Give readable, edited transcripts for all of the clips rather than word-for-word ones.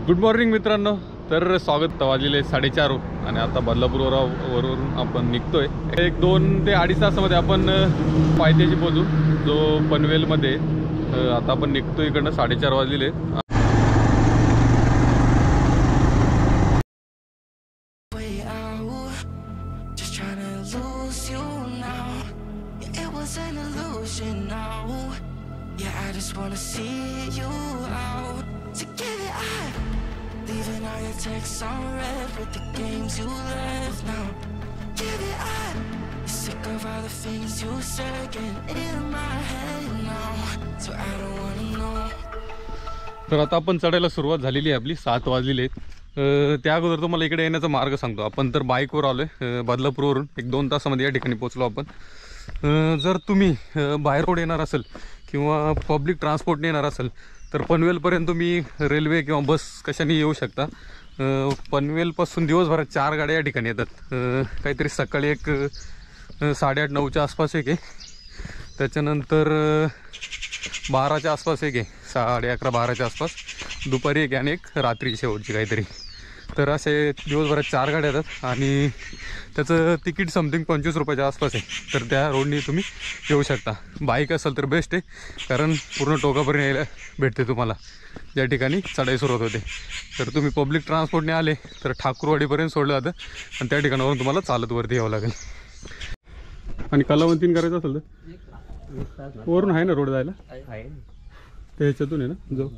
Good morning मित्रांनो. तर स्वागत वाजलेले 4:30 आणि आता बदलापूरवरून आपण निघतोय. 1-2 ते 2.5 तासामध्ये आपण पायथ्याशी पोहोचू, जो पनवेलमध्ये. आता आपण निघतो इकडनं. 4:30 वाजलेले. Yeah, I just wanna see you out to give it up. Leaving all your texts on red with the games you left now. Give it up. You're sick of all the things you said getting in my head now. So I don't wanna know. तर आता आपण चढायला सुरुवात झालेली आहे आपली. 7 वाजलेले आहेत. त्या अगोदर तुम्हाला इकडे येण्याचा मार्ग सांगतो. आपण तर बाईकवर आलो आहे बदलापूरवरून. 1-2 तासामध्ये या ठिकाणी पोहोचलो आपण. जर तुम्ही बाय रोड येणार असेल किंवा पब्लिक ट्रान्सपोर्टने येणार असेल तर पनवेलपर्यंत तुम्ही रेल्वे किंवा बस कशाने येऊ शकता. पनवेलपासून दिवसभरात 4 गाड्या या ठिकाणी येतात. काहीतरी सकाळी एक 8:30-9च्या आसपास एक आहे, त्याच्यानंतर 12च्या आसपास एक आहे, 11:30-12च्या आसपास दुपारी एक, आणि एक रात्री शेवटची काहीतरी. तर असे दिवसभरात 4 गाड्या येतात आणि त्याचं तिकीट समथिंग 25 रुपयाच्या आसपास आहे. तर त्या रोडनी तुम्ही येऊ शकता. बाईक असेल तर बेस्ट आहे, कारण पूर्ण टोकापर्यंत यायला भेटते तुम्हाला ज्या ठिकाणी चढाई सुरुवात होते. तर तुम्ही पब्लिक ट्रान्सपोर्टने आले तर ठाकूरवाडीपर्यंत सोडलं जातं आणि त्या ठिकाणावरून तुम्हाला चालत वरती यावं लागेल. आणि कलावंतीन करायचं असेल तर वरून आहे ना रोड जायला, त्याच्यातून आहे ना जो.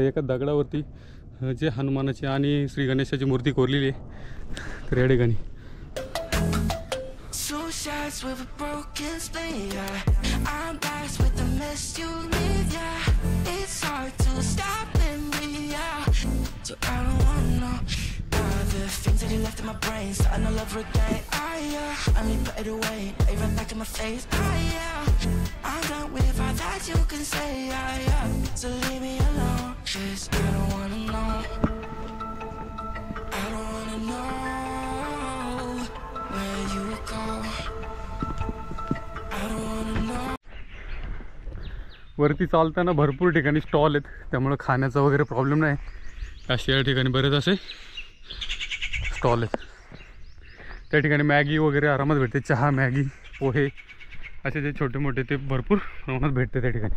एका दगडावरती जे हनुमानाची आणि श्री गणेशाची मूर्ती कोरलेली आहे. तर या ठिकाणी things that you left in my brain, starting to love again. I mean, put it away, they run back in my face. I'm done with all that you can say. So leave me alone, 'cause I don't wanna know. I don't wanna know where you go. I don't wanna know. वरती चालताना भरपूर ठिकाणी stall आहेत, त्यामुळे खाण्याचा वगैरे problem नाही. अशा या ठिकाणी बरेच असे स्टॉल आहेत. त्या ठिकाणी मॅगी वगैरे आरामात भेटते. चहा, मॅगी, पोहे असे जे छोटे मोठे ते भरपूर प्रमाणात भेटते त्या ठिकाणी.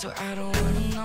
So I don't wanna